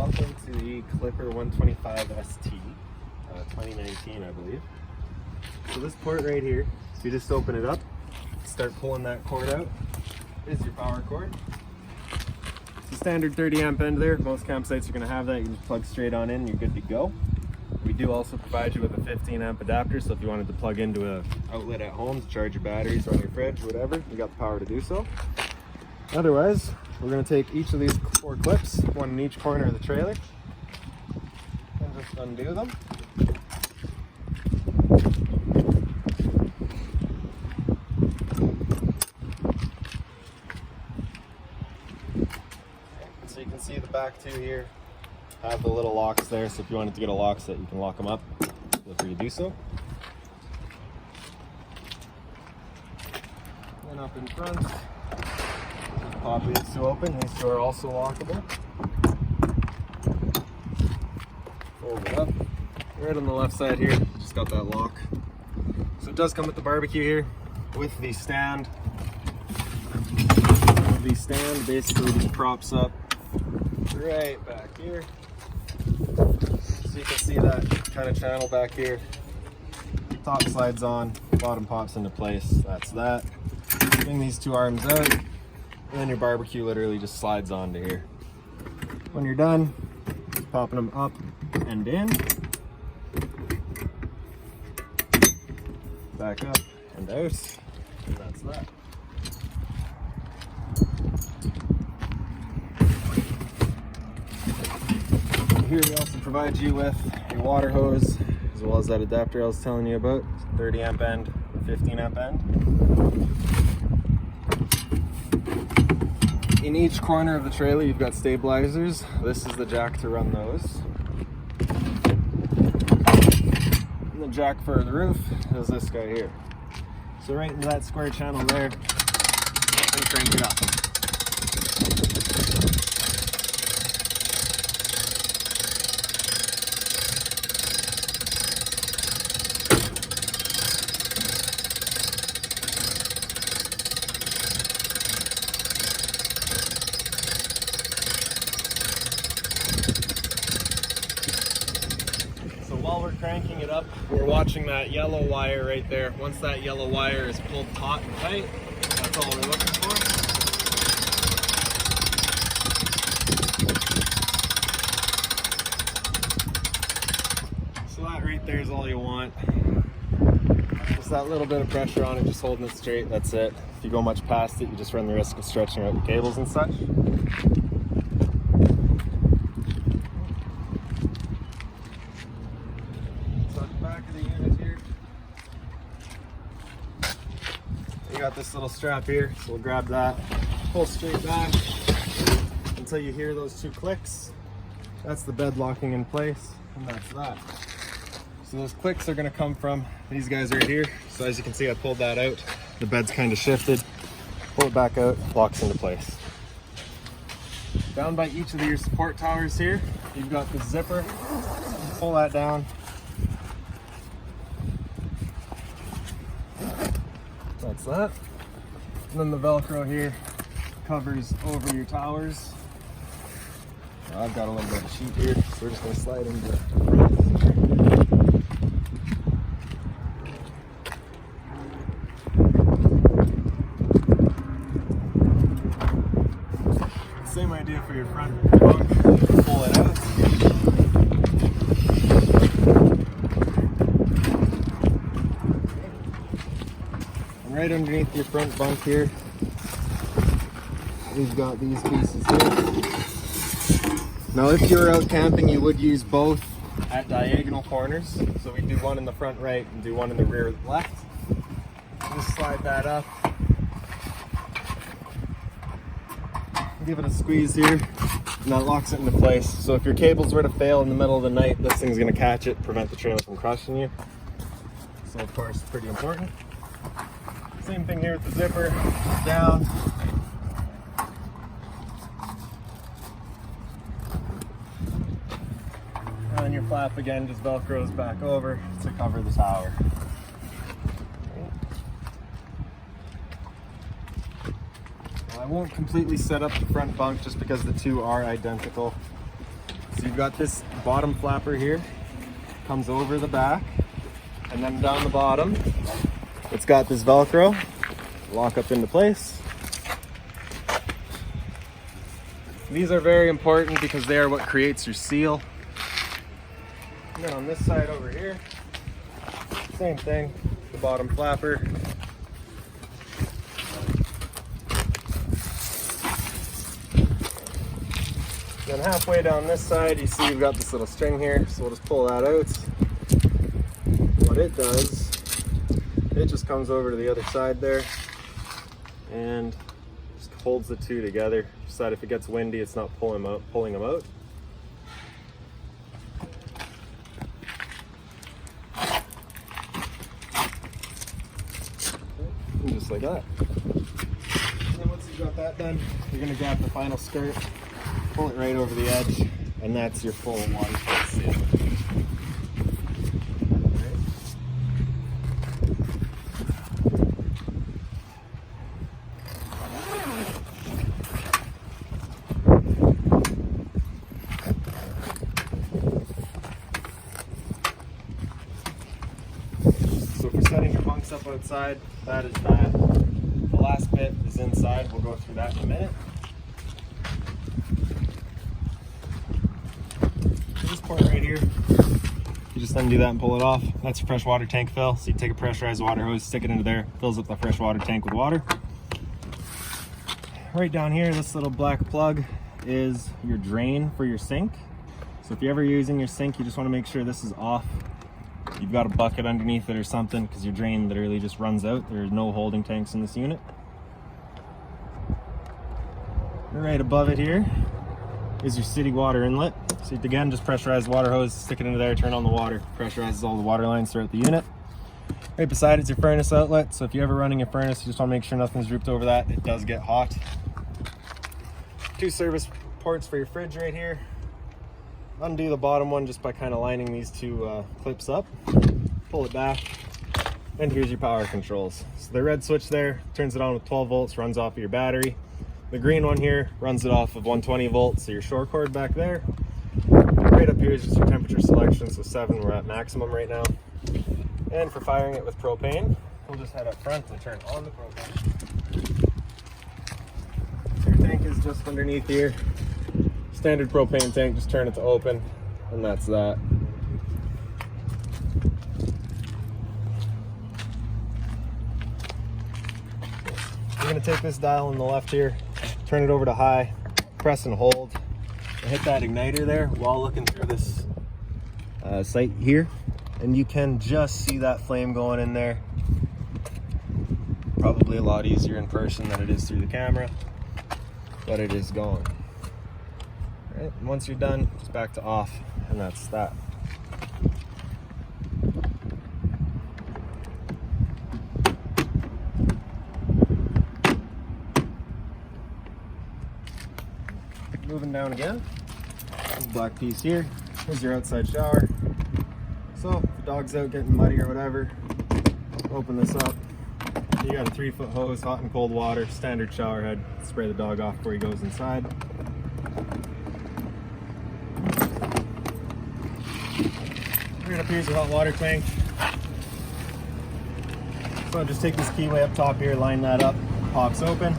welcome to the Clipper 125 ST, 2019 I believe. So this port right here, so you just open it up, start pulling that cord out, is your power cord. It's a standard 30 amp end there, most campsites are going to have that, you can just plug straight on in and you're good to go. We do also provide you with a 15 amp adapter, so if you wanted to plug into an outlet at home to charge your batteries, run your fridge, whatever, you got the power to do so. Otherwise, we're going to take each of these 4 clips, one in each corner of the trailer, and just undo them. So you can see the back two here have the little locks there, so if you wanted to get a lock set, you can lock them up. Feel free to do so. Then up in front, pop these two open. These two are also lockable. Fold it up. Right on the left side here, just got that lock. So it does come with the barbecue here, with the stand. The stand basically just props up right back here. So you can see that kind of channel back here. Top slides on, bottom pops into place. That's that. Bring these 2 arms out, and then your barbecue literally just slides onto here. When you're done, popping them up and in, back up and out, and that's that. Here we also provide you with a water hose, as well as that adapter I was telling you about, 30 amp end, 15 amp end. In each corner of the trailer you've got stabilizers. This is the jack to run those. And the jack for the roof is this guy here. So right into that square channel there, and crank it up. While we're cranking it up, we're watching that yellow wire right there. Once that yellow wire is pulled taut and tight, that's all we're looking for. So that right there is all you want. Just that little bit of pressure on it, just holding it straight, that's it. If you go much past it, you just run the risk of stretching out the cables and such. You got this little strap here, so we'll grab that, pull straight back until you hear those 2 clicks. That's the bed locking in place, and that's that. So those clicks are going to come from these guys right here. So as you can see, I pulled that out. The bed's kind of shifted. Pull it back out, locks into place. Down by each of your support towers here, you've got the zipper. Pull that down. That's that. And then the Velcro here covers over your towers. I've got a little bit of sheet here, so we're just going to slide into the front. Same idea for your front bunk. Pull it out. Right underneath your front bunk here, we've got these pieces here. Now if you're out camping, you would use both at diagonal corners. So we do one in the front right and do one in the rear left. Just slide that up. Give it a squeeze here, and that locks it into place. So if your cables were to fail in the middle of the night, this thing's gonna catch it, prevent the trailer from crushing you. So of course, it's pretty important. Same thing here with the zipper, down. And then your flap again just velcros back over to cover the tower. Well, I won't completely set up the front bunk just because the two are identical. So you've got this bottom flapper here, comes over the back, and then down the bottom, it's got this Velcro, lock up into place. These are very important because they are what creates your seal. And then on this side over here, same thing, the bottom flapper. Then halfway down this side, you see you've got this little string here, so we'll just pull that out. What it does, it just comes over to the other side there and just holds the two together so that if it gets windy, it's not pulling them out. And just like that. And then once you've got that done, you're gonna grab the final skirt, pull it right over the edge, and that's your full watertight seal. So for setting your bunks up outside, that is that. The last bit is inside. We'll go through that in a minute. This part right here, you just undo that and pull it off. That's your fresh water tank fill. So you take a pressurized water hose, stick it into there, fills up the fresh water tank with water. Right down here, this little black plug is your drain for your sink. So if you're ever using your sink, you just want to make sure this is off. You've got a bucket underneath it or something, because your drain literally just runs out. There's no holding tanks in this unit. Right above it here is your city water inlet. So again, just pressurize the water hose, stick it into there, turn on the water, pressurizes all the water lines throughout the unit. Right beside it's your furnace outlet. So if you're ever running a furnace, you just want to make sure nothing's drooped over that. It does get hot. Two service ports for your fridge right here. Undo the bottom one just by kind of lining these two clips up. Pull it back, and here's your power controls. So the red switch there turns it on with 12 volts, runs off of your battery. The green one here runs it off of 120 volts, so your shore cord back there. Right up here is just your temperature selection, so 7, we're at maximum right now. And for firing it with propane, we'll just head up front and turn on the propane. So your tank is just underneath here. Standard propane tank, just turn it to open, and that's that. You're going to take this dial on the left here, turn it over to high, press and hold, and hit that igniter there while looking through this sight here, and you can just see that flame going in there. Probably a lot easier in person than it is through the camera, but it is going. Right, and once you're done, it's back to off, and that's that. Moving down again, this black piece here, here's your outside shower. So if the dog's out getting muddy or whatever, open this up. You got a 3-foot hose, hot and cold water, standard shower head, spray the dog off before he goes inside. Right up here's your hot water tank. So I'll just take this keyway up top here, line that up, pops open.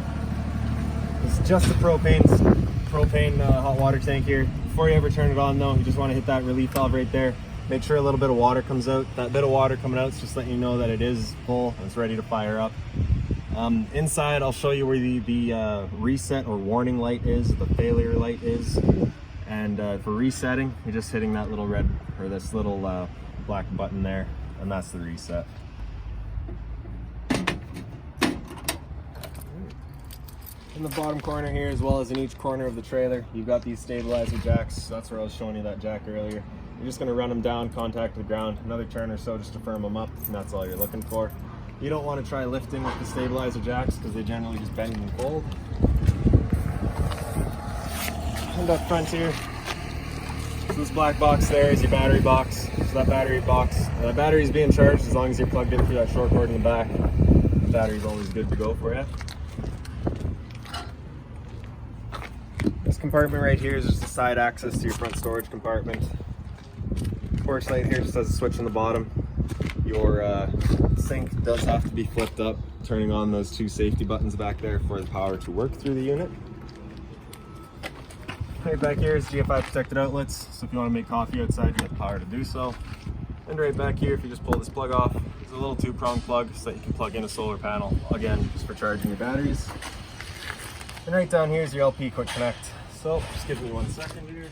It's just the propane hot water tank here. Before you ever turn it on though, you just want to hit that relief valve right there. Make sure a little bit of water comes out. That bit of water coming out is just letting you know that it is full and it's ready to fire up. Inside, I'll show you where the reset or warning light is, the failure light is. And for resetting, you're just hitting that little red, or this little black button there, and that's the reset. In the bottom corner here, as well as in each corner of the trailer, you've got these stabilizer jacks. So that's where I was showing you that jack earlier. You're just going to run them down, contact the ground, another turn or so just to firm them up, and that's all you're looking for. You don't want to try lifting with the stabilizer jacks because they generally just bend and fold. And up front here, so this black box there is your battery box. So that battery box, the battery's being charged as long as you're plugged in through that short cord in the back. The battery's always good to go for you. This compartment right here is just a side access to your front storage compartment. Porch light here just has a switch on the bottom. Your sink does have to be flipped up, turning on those two safety buttons back there for the power to work through the unit. Right back here is GFI protected outlets, so if you want to make coffee outside, you get the power to do so. And right back here, if you just pull this plug off, it's a little 2-prong plug so that you can plug in a solar panel, again, just for charging your batteries. And right down here is your LP quick connect. So just give me 1 second here.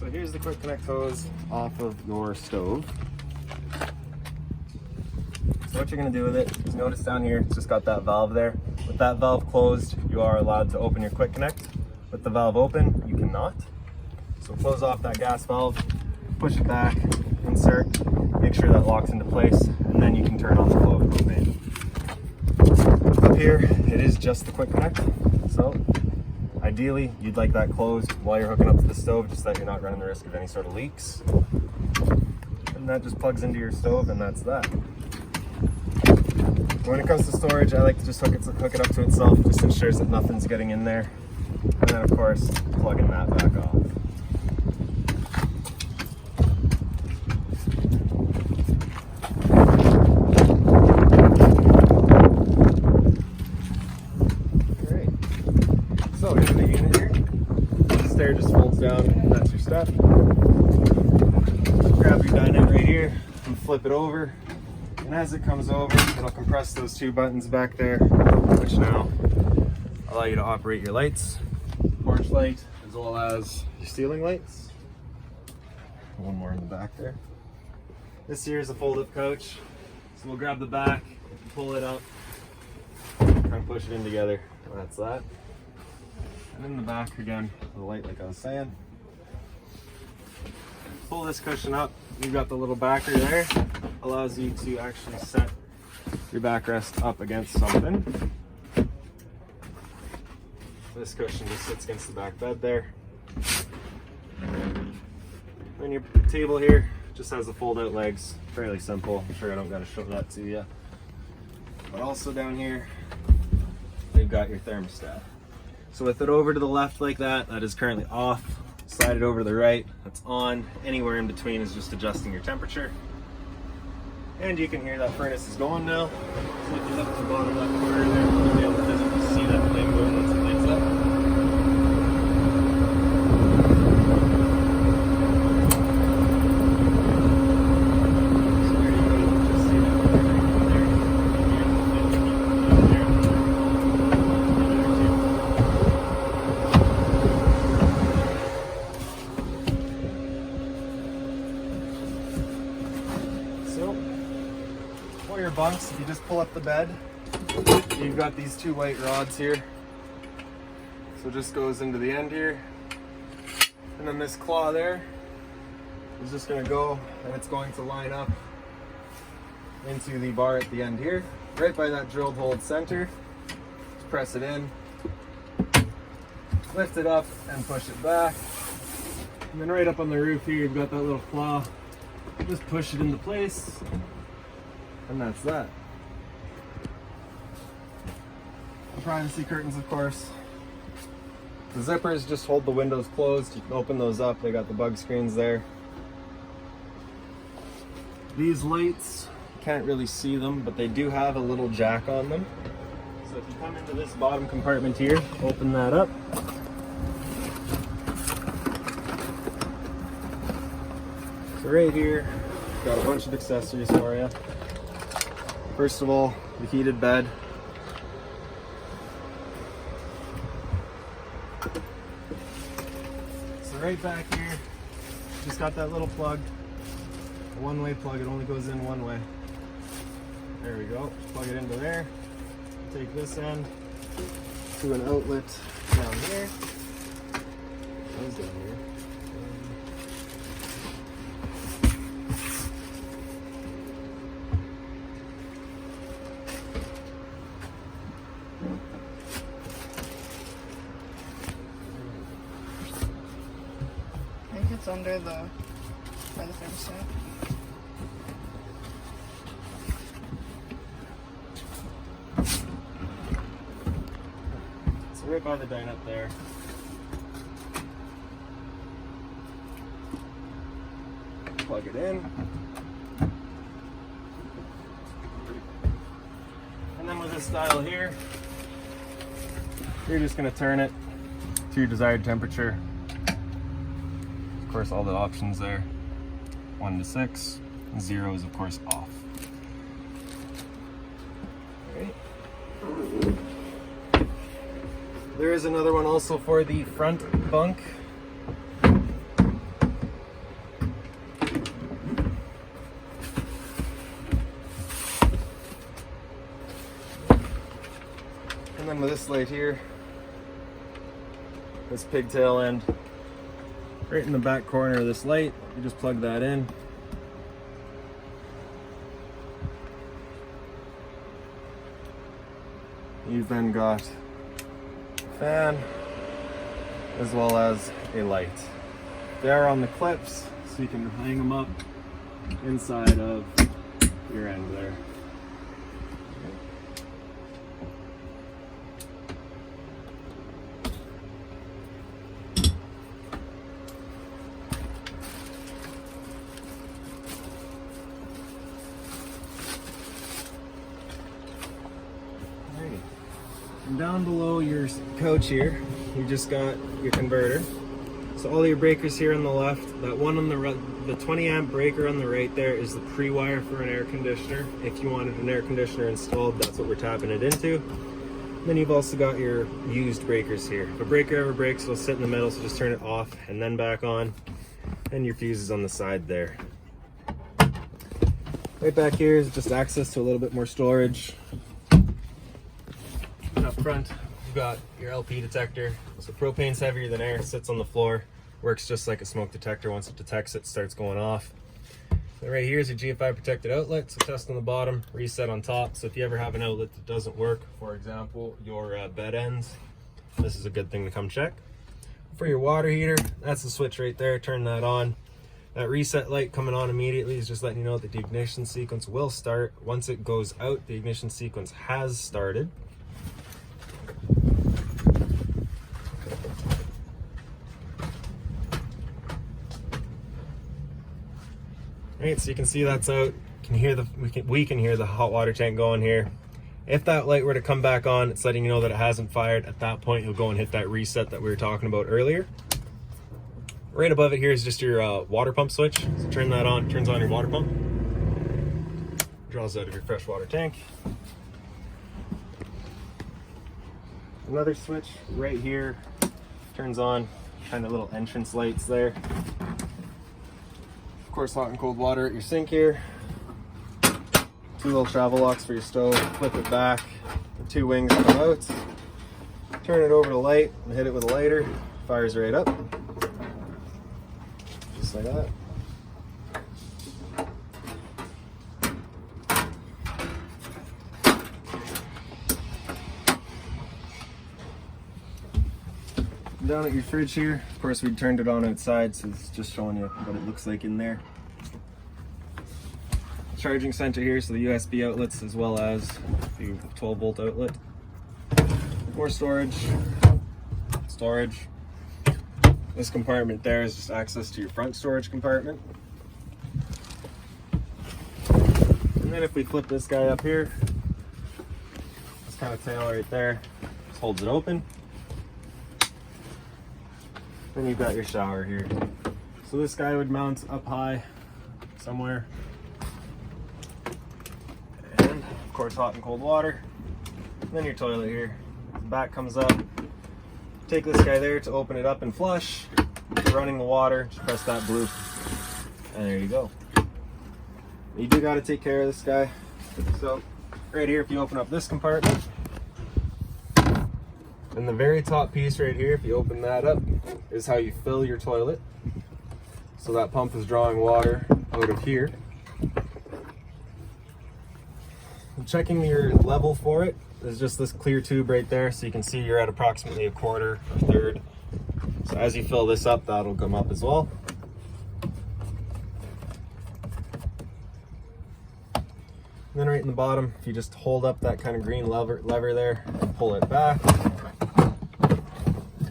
So here's the quick connect hose off of your stove. So what you're going to do with it is notice down here, it's just got that valve there. With that valve closed, you are allowed to open your quick connect. With the valve open, you cannot. So close off that gas valve, push it back, insert, make sure that locks into place, and then you can turn off the flow of propane. Up here, it is just the quick connect. So ideally, you'd like that closed while you're hooking up to the stove, just so that you're not running the risk of any sort of leaks. And that just plugs into your stove, and that's that. When it comes to storage, I like to just hook it up to itself, just ensures that nothing's getting in there. And then of course, plugging that back off. So here's the unit here. The stair just folds down, and that's your step. Grab your dinette right here and flip it over. And as it comes over, it'll compress those two buttons back there, which now allow you to operate your lights, porch light, as well as your ceiling lights. One more in the back there. This here is a fold-up couch. So we'll grab the back, pull it up, and push it in together. That's that. And in the back again, the light like I was saying. Pull this cushion up, you've got the little backer there. Allows you to actually set your backrest up against something. This cushion just sits against the back bed there. And your table here just has the fold out legs, fairly simple. I'm sure I don't gotta show that to you. But also down here, they've got your thermostat. So with it over to the left like that, that is currently off. Slide it over to the right, that's on. Anywhere in between is just adjusting your temperature. And you can hear that furnace is going now. So if you look at the bottom left corner there, you'll be able to physically see that flame going once it lights up. So there you go, you can just see that right there. So, for your bunks, if you just pull up the bed, you've got these two white rods here. So it just goes into the end here. And then this claw there is just going to go, and it's going to line up into the bar at the end here, right by that drilled hole center. Just press it in, lift it up, and push it back. And then right up on the roof here, you've got that little claw. Just push it into place, and that's that. Privacy curtains, of course. The zippers just hold the windows closed. You can open those up. They got the bug screens there. These lights, you can't really see them, but they do have a little jack on them. So if you come into this bottom compartment here, open that up. So right here, got a bunch of accessories for you. First of all, the heated bed. So right back here, just got that little plug, a one-way plug. It only goes in one way. There we go. Plug it into there. Take this end to an outlet down here. Goes down here. it's under the by the thermostat. So right by the dyno up there. Plug it in. And then with this dial here, you're just going to turn it to your desired temperature. Of course, all the options there. 1 to 6. 0 is of course off. Okay. There is another one also for the front bunk. And then with this light here, this pigtail end, right in the back corner of this light, you just plug that in. You've then got a fan as well as a light. They are on the clips, so you can hang them up inside of your end there. And down below your couch here, you just got your converter. So all your breakers here on the left, that one on the 20 amp breaker on the right there is the pre-wire for an air conditioner. If you wanted an air conditioner installed, that's what we're tapping it into. And then you've also got your used breakers here. If a breaker ever breaks, it'll sit in the middle, so just turn it off and then back on. And your fuse is on the side there. Right back here is just access to a little bit more storage. Up front, you've got your LP detector. So propane's heavier than air, sits on the floor, works just like a smoke detector. Once it detects it, starts going off. And right here is your GFI protected outlet. So test on the bottom, reset on top. So if you ever have an outlet that doesn't work, for example, your bed ends, this is a good thing to come check. For your water heater, that's the switch right there. Turn that on. That reset light coming on immediately is just letting you know that the ignition sequence will start. Once it goes out, the ignition sequence has started. Right, so you can see that's out. You can hear we can hear the hot water tank going here. If that light were to come back on, it's letting you know that it hasn't fired. At that point, you'll go and hit that reset that we were talking about earlier. Right above it here is just your water pump switch. So turn that on, turns on your water pump. Draws out of your freshwater tank. Another switch right here turns on, kind of little entrance lights there. Of course, hot and cold water at your sink here. 2 little travel locks for your stove. Flip it back. The 2 wings come out. Turn it over to light and hit it with a lighter. Fires right up. Just like that. Down at your fridge here, of course we turned it on outside, so it's just showing you what it looks like in there. Charging center here, so the USB outlets as well as the 12 volt outlet. More storage. This compartment there is just access to your front storage compartment. And then if we flip this guy up here, this kind of tail right there, just holds it open. Then you've got your shower here. So this guy would mount up high somewhere. And of course hot and cold water. And then your toilet here. The back comes up. Take this guy there to open it up and flush. If you're running the water, just press that blue. And there you go. You do got to take care of this guy. So right here, if you open up this compartment, and the very top piece right here, if you open that up, is how you fill your toilet. So that pump is drawing water out of here. And checking your level for it is just this clear tube right there, so you can see you're at approximately 1/4 or 1/3. So as you fill this up, that'll come up as well. And then right in the bottom, if you just hold up that kind of green lever there and pull it back,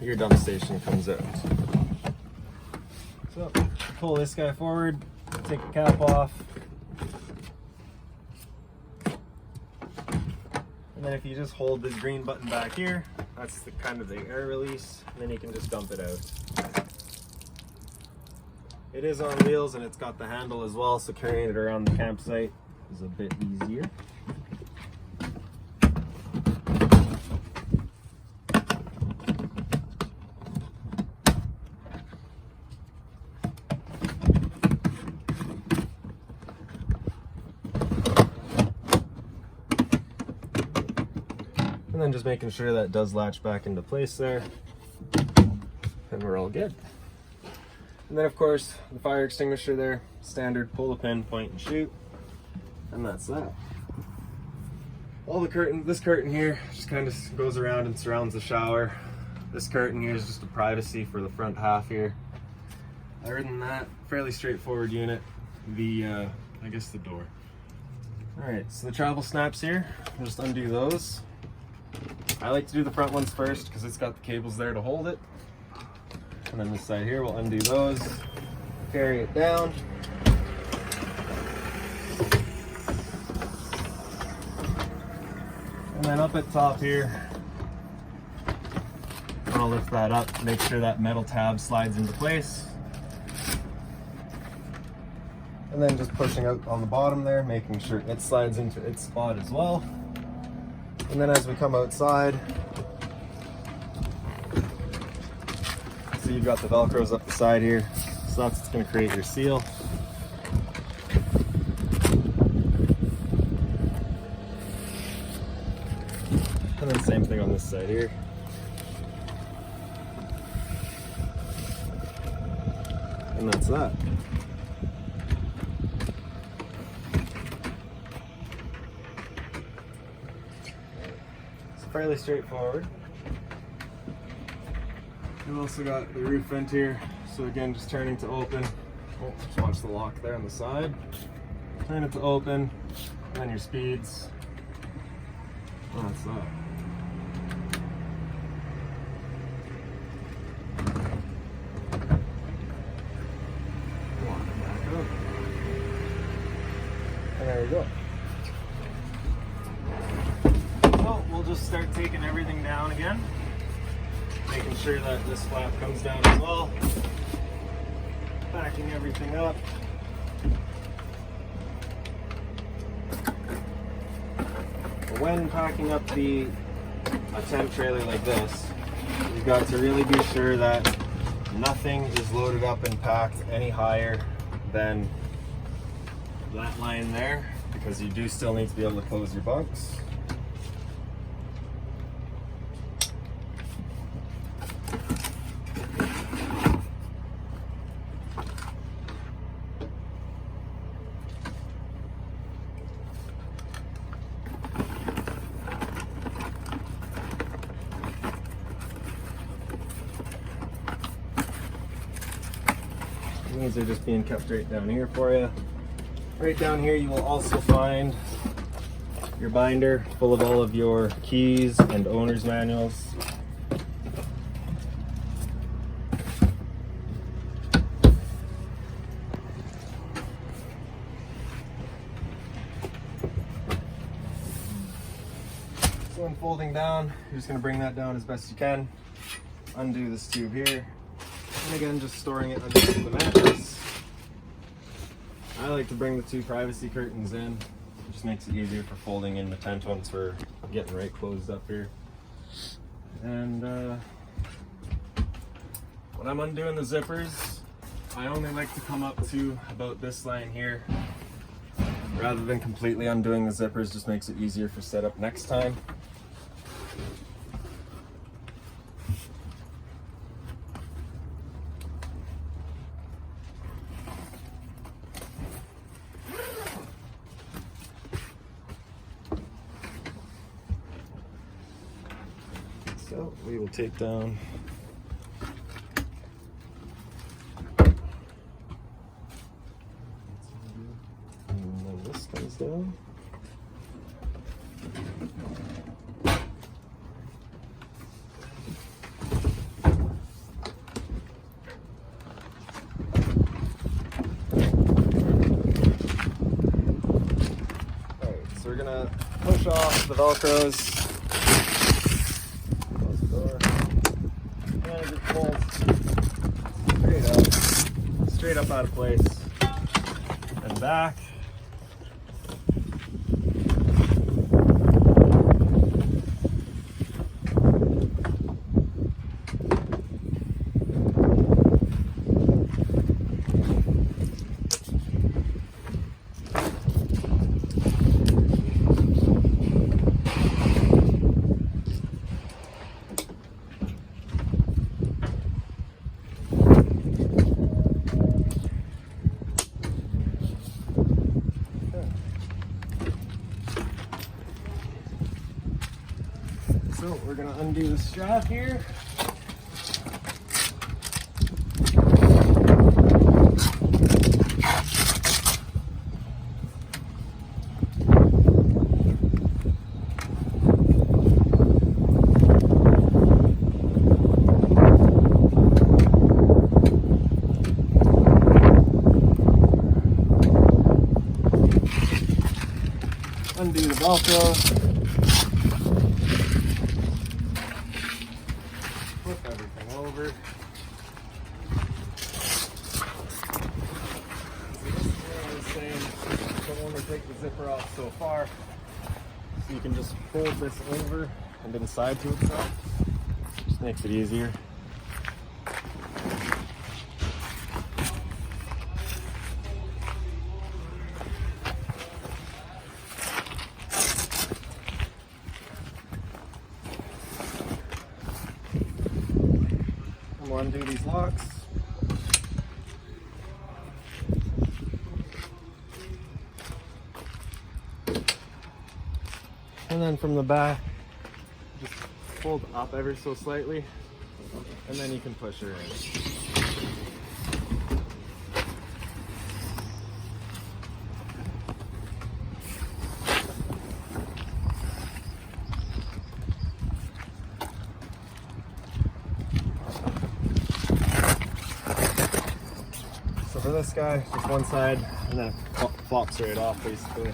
your dump station comes out. So pull this guy forward, take the cap off, and then if you just hold this green button back here, that's the kind of the air release, and then you can just dump it out. It is on wheels and it's got the handle as well, so carrying it around the campsite is a bit easier. And then just making sure that does latch back into place there, and we're all good. And then of course the fire extinguisher there, standard, pull the pin, point and shoot, and that's that. All the curtain, this curtain here just kind of goes around and surrounds the shower. This curtain here is just a privacy for the front half here. Other than that, fairly straightforward unit. I guess the door. All right, so the travel snaps here, I'll just undo those. I like to do the front ones first because it's got the cables there to hold it. And then this side here, we'll undo those, carry it down. And then up at top here, I'll lift that up, make sure that metal tab slides into place. And then just pushing out on the bottom there, making sure it slides into its spot as well. And then as we come outside, so you've got the Velcros up the side here, so that's what's going to create your seal. And then same thing on this side here. And that's that. Fairly straightforward. We've also got the roof vent here, so again just turning to open. Oh, just watch the lock there on the side. Turn it to open, and then your speeds. Oh, that's that. Lock it back up. And there you go. We'll just start taking everything down again, making sure that this flap comes down as well, packing everything up. When packing up a tent trailer like this, you've got to really be sure that nothing is loaded up and packed any higher than that line there, because you do still need to be able to close your bunks. These are just being kept right down here for you. Right down here you will also find your binder full of all of your keys and owner's manuals. So when folding down, you're just going to bring that down as best you can. Undo this tube here. And again, just storing it underneath the mattress. I like to bring the two privacy curtains in. It just makes it easier for folding in the tent once we're getting right closed up here. And when I'm undoing the zippers, I only like to come up to about this line here. Rather than completely undoing the zippers, just makes it easier for setup next time. So we will take down and then this comes down. So we're gonna push off the Velcros, close the door, and it just pulls straight up out of place, and back. So we're going to undo the strap here. Undo the Velcro. Flip everything over. So this is where I was saying, don't want to take the zipper off so far. So you can just fold this over and then side to itself. Just makes it easier. We'll undo these locks. And then from the back, just fold up ever so slightly, and then you can push her in. So for this guy, just one side, and then it flops right off basically.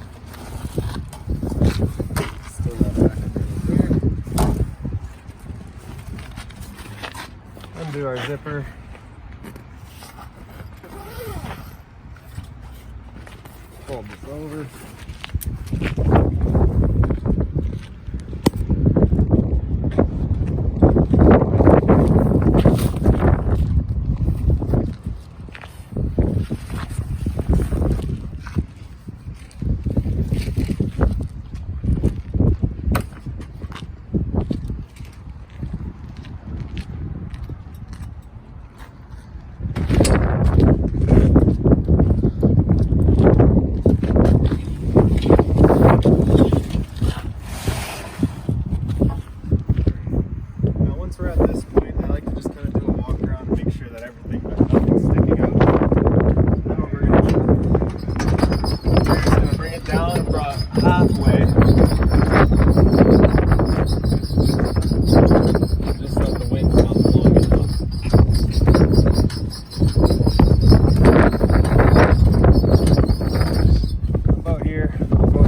Still that back under here. Undo our zipper. Fold this over. Once we're at this point, I like to just kind of do a walk around and make sure that nothing's sticking out. Now we're going to bring it down about halfway. Just let the wind come long enough. About here, we'll go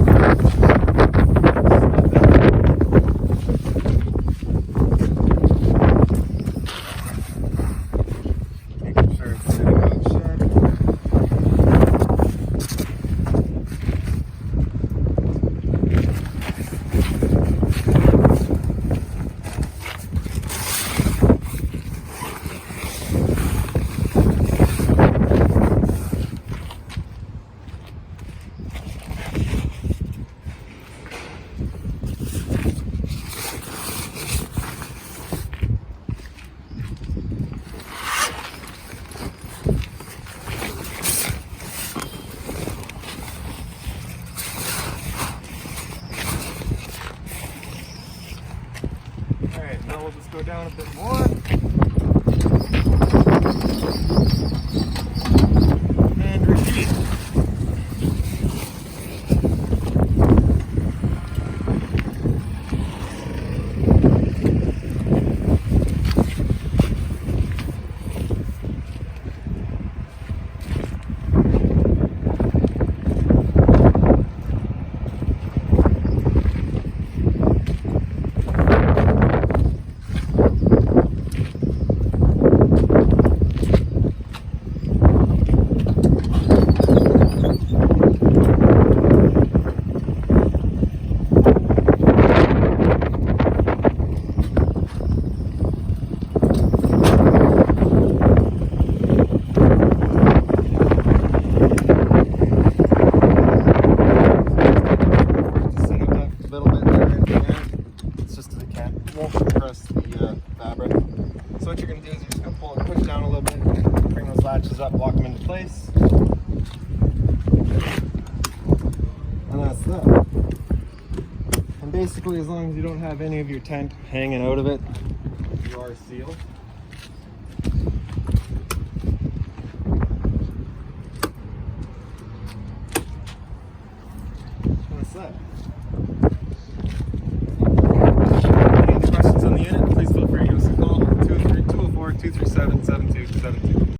Now we'll just go down a bit more. And repeat. you're going to do is you're just going to pull it, push down a little bit, bring those latches up, lock them into place. And that's that. And basically, as long as you don't have any of your tent hanging out of it, you are sealed. And that's that.